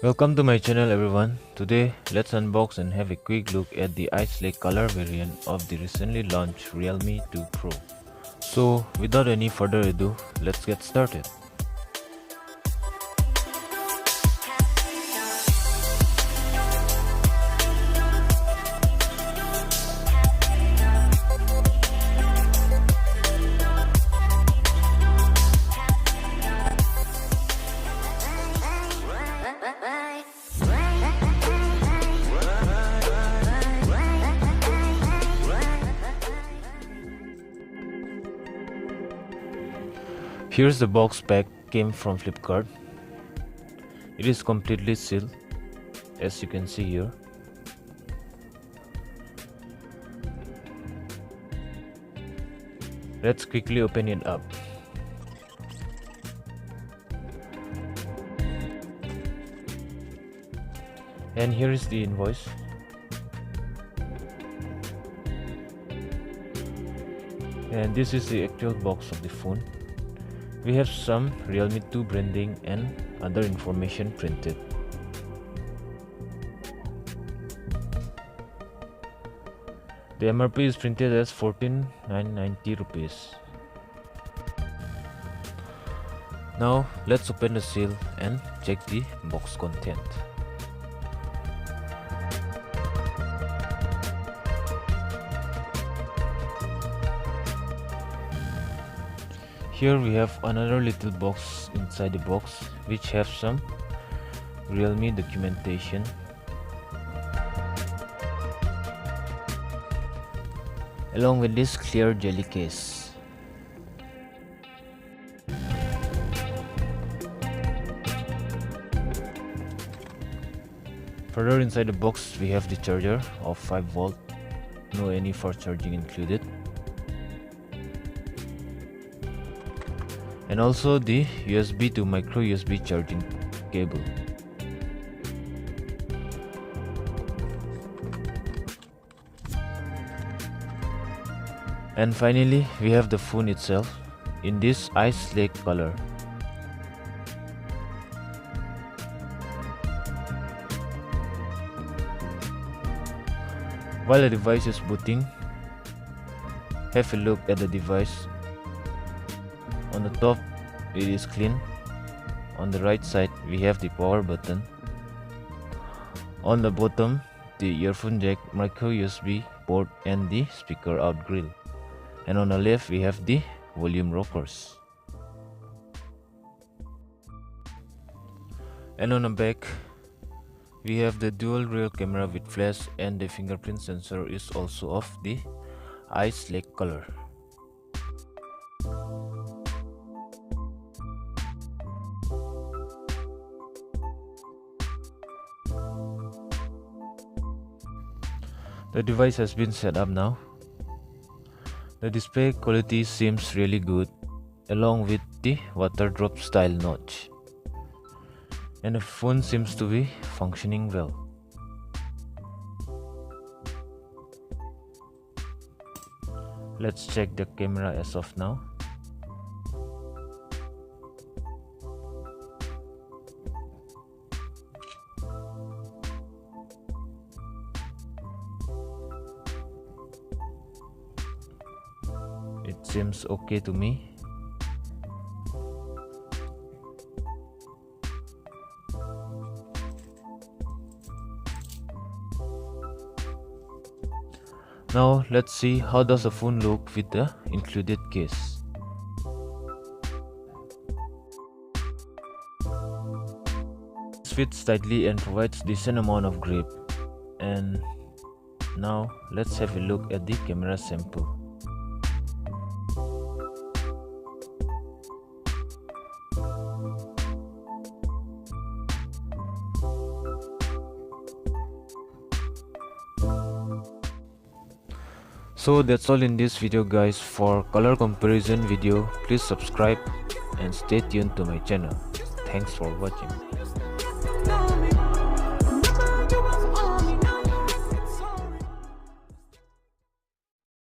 Welcome to my channel everyone. Today let's unbox and have a quick look at the Ice Lake color variant of the recently launched Realme 2 Pro. So without any further ado, let's get started. Here's the box pack came from Flipkart. It is completely sealed, as you can see here. Let's quickly open it up. And here is the invoice. And this is the actual box of the phone. We have some Realme 2 branding and other information printed. The MRP is printed as 14,990 rupees. Now let's open the seal and check the box content. Here we have another little box inside the box which have some Realme documentation. Along with this clear jelly case. Further inside the box we have the charger of 5V, no any fast charging included. And also the USB to micro USB charging cable. And finally we have the phone itself in this Ice Lake color. While the device is booting, have a look at the device. On the top it is clean. On the right side we have the power button. On the bottom the earphone jack, micro USB port and the speaker out grill. And on the left we have the volume rockers. And on the back we have the dual rear camera with flash, and the fingerprint sensor is also of the Ice Lake color. The device has been set up now. The display quality seems really good, along with the water drop style notch. And the phone seems to be functioning well. Let's check the camera as of now. It seems okay to me. Now let's see how does the phone look with the included case. It fits tightly and provides decent amount of grip. And now let's have a look at the camera sample. So that's all in this video guys. For color comparison video, please subscribe and stay tuned to my channel. Thanks for watching.